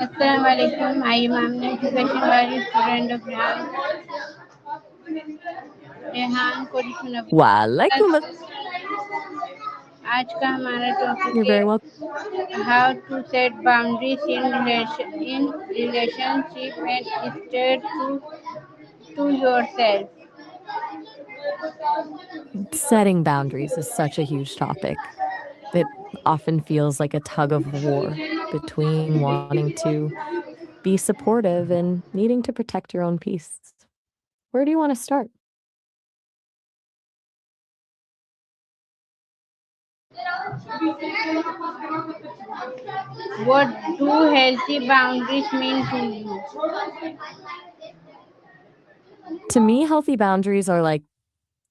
Assalamu alaikum. I am an education value student of Rehan. Rehan को सुना Walaikum. आज का हमारा You're टॉपिक very welcome. है how to set boundaries in relationship and stay to yourself. Setting boundaries is such a huge topic. It often feels like a tug of war between wanting to be supportive and needing to protect your own peace. Where do you want to start? What do healthy boundaries mean to you? To me, healthy boundaries are like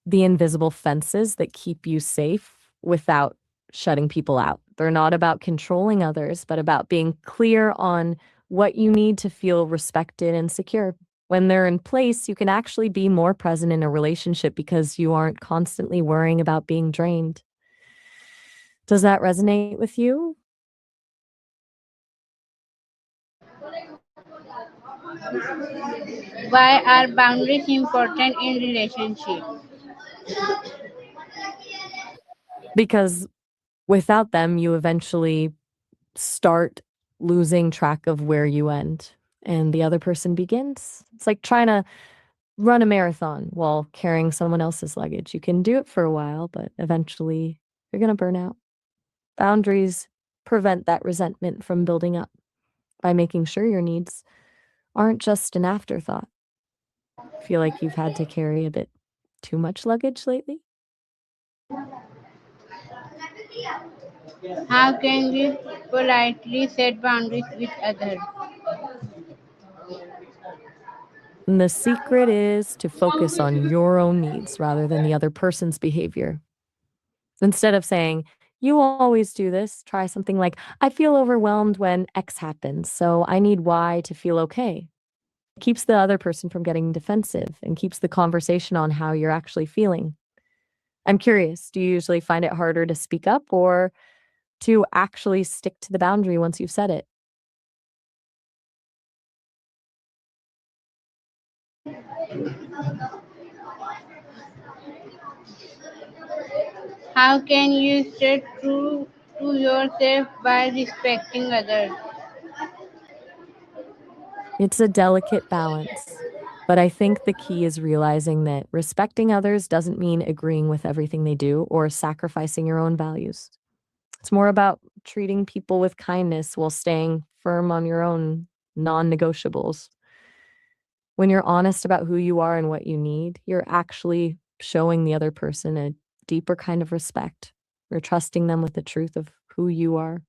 the invisible fences that keep you safe without shutting people out. They're not about controlling others, but about being clear on what you need to feel respected and secure. When they're in place, you can actually be more present in a relationship because you aren't constantly worrying about being drained. Does that resonate with you? Why are boundaries important in relationship? Because without them, you eventually start losing track of where you end and the other person begins. It's like trying to run a marathon while carrying someone else's luggage. You can do it for a while, but eventually you're going to burn out. Boundaries prevent that resentment from building up by making sure your needs aren't just an afterthought. Feel like you've had to carry a bit too much luggage lately? How can we politely set boundaries with others? And the secret is to focus on your own needs rather than the other person's behavior. Instead of saying, you always do this, try something like, I feel overwhelmed when X happens, so I need Y to feel okay. It keeps the other person from getting defensive and keeps the conversation on how you're actually feeling. I'm curious, do you usually find it harder to speak up or to actually stick to the boundary once you've set it? How can you stay true to yourself by respecting others? It's a delicate balance, but I think the key is realizing that respecting others doesn't mean agreeing with everything they do or sacrificing your own values. It's more about treating people with kindness while staying firm on your own non negotiables. When you're honest about who you are and what you need, you're actually showing the other person a deeper kind of respect. You're trusting them with the truth of who you are.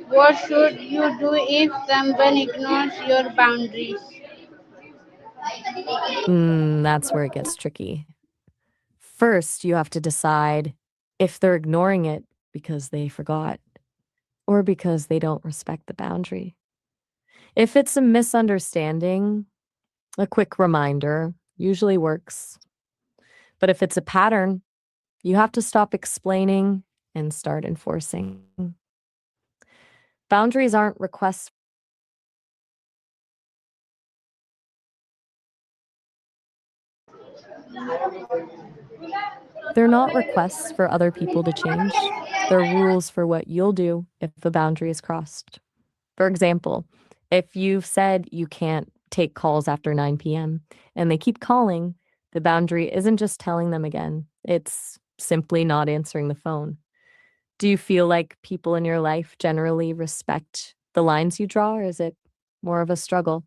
What should you do if someone ignores your boundaries? That's where it gets tricky. First, you have to decide if they're ignoring it because they forgot or because they don't respect the boundary. If it's a misunderstanding, a quick reminder usually works. But if it's a pattern, you have to stop explaining and start enforcing. Boundaries aren't requests. They're not requests for other people to change. They're rules for what you'll do if a boundary is crossed. For example, if you've said you can't take calls after 9 p.m. and they keep calling, the boundary isn't just telling them again, it's simply not answering the phone. Do you feel like people in your life generally respect the lines you draw, or is it more of a struggle?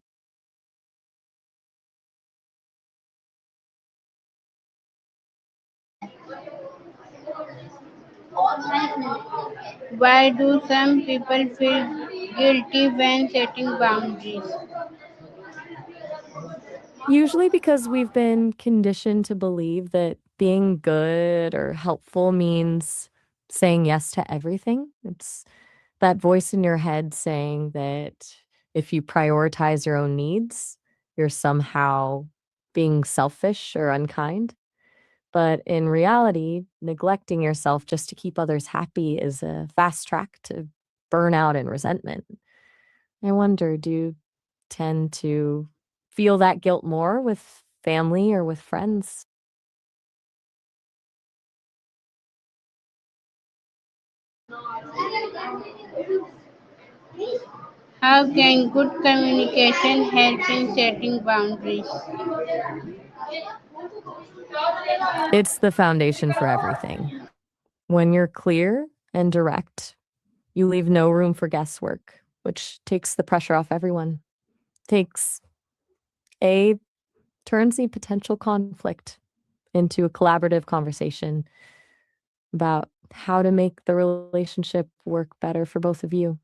Why do some people feel guilty when setting boundaries? Usually because we've been conditioned to believe that Being good or helpful means saying yes to everything. It's that voice in your head saying that if you prioritize your own needs, you're somehow being selfish or unkind. But in reality, neglecting yourself just to keep others happy is a fast track to burnout and resentment. I wonder, do you tend to feel that guilt more with family or with friends? How can good communication help in setting boundaries? It's the foundation for everything. When you're clear and direct, you leave no room for guesswork, which takes the pressure off everyone. Takes a turns the potential conflict into a collaborative conversation about how to make the relationship work better for both of you.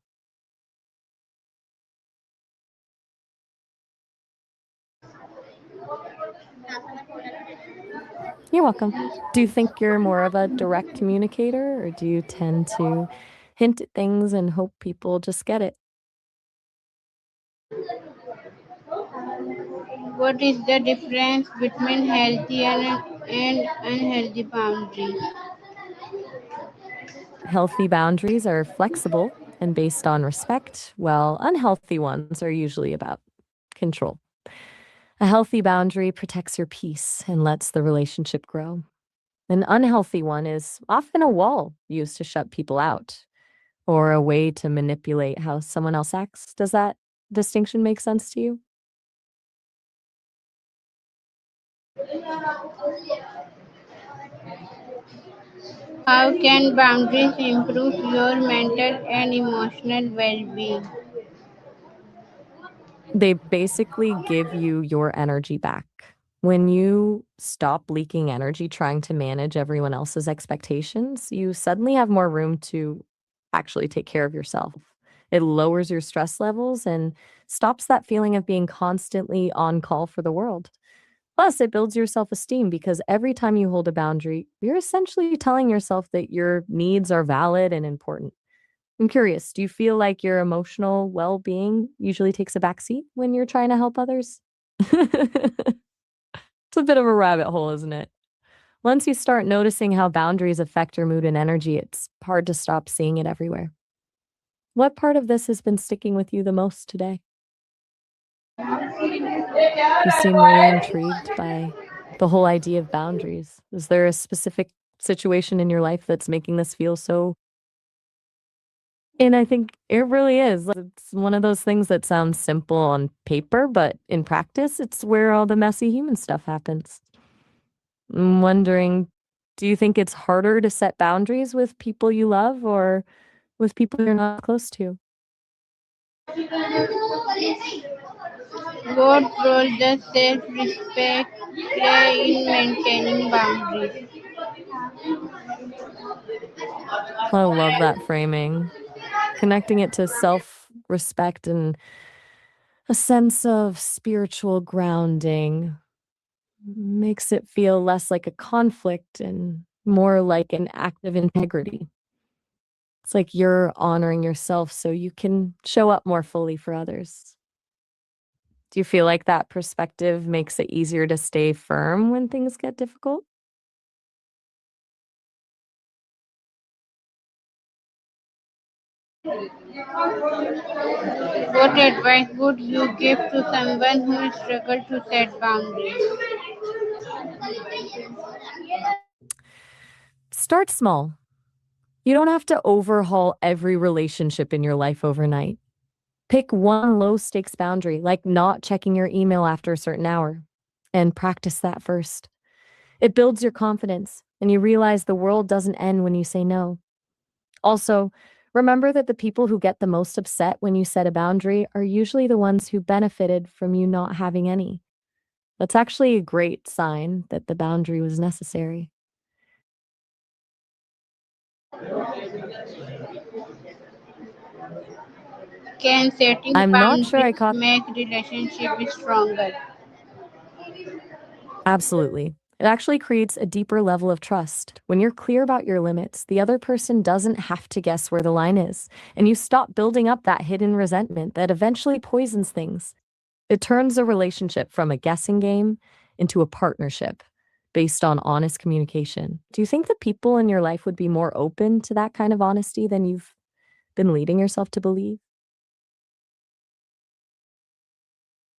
You're welcome. Do you think you're more of a direct communicator or do you tend to hint at things and hope people just get it? What is the difference between healthy and unhealthy boundaries? Healthy boundaries are flexible and based on respect, while unhealthy ones are usually about control. A healthy boundary protects your peace and lets the relationship grow. An unhealthy one is often a wall used to shut people out or a way to manipulate how someone else acts. Does that distinction make sense to you? How can boundaries improve your mental and emotional well being? They basically give you your energy back. When you stop leaking energy trying to manage everyone else's expectations, you suddenly have more room to actually take care of yourself. It lowers your stress levels and stops that feeling of being constantly on call for the world. Plus, it builds your self esteem because every time you hold a boundary, you're essentially telling yourself that your needs are valid and important. I'm curious, do you feel like your emotional well being usually takes a backseat when you're trying to help others? It's a bit of a rabbit hole, isn't it? Once you start noticing how boundaries affect your mood and energy, it's hard to stop seeing it everywhere. What part of this has been sticking with you the most today? You seem really intrigued by the whole idea of boundaries. Is there a specific situation in your life that's making this feel so? And I think it really is. Like, it's one of those things that sounds simple on paper, but in practice, it's where all the messy human stuff happens. I'm wondering, do you think it's harder to set boundaries with people you love or with people you're not close to? What role does self respect play in maintaining boundaries? I love that framing. Connecting it to self respect and a sense of spiritual grounding makes it feel less like a conflict and more like an act of integrity. It's like you're honoring yourself so you can show up more fully for others. Do you feel like that perspective makes it easier to stay firm when things get difficult? What advice would you give to someone who struggles to set boundaries? Start small. You don't have to overhaul every relationship in your life overnight. Pick one low stakes boundary, like not checking your email after a certain hour, and practice that first. It builds your confidence, and you realize the world doesn't end when you say no. Also, remember that the people who get the most upset when you set a boundary are usually the ones who benefited from you not having any. That's actually a great sign that the boundary was necessary. Can setting I'm not sure I boundaries caught. make relationships stronger? Absolutely. It actually creates a deeper level of trust. When you're clear about your limits, the other person doesn't have to guess where the line is, and you stop building up that hidden resentment that eventually poisons things. It turns a relationship from a guessing game into a partnership based on honest communication. Do you think the people in your life would be more open to that kind of honesty than you've been leading yourself to believe?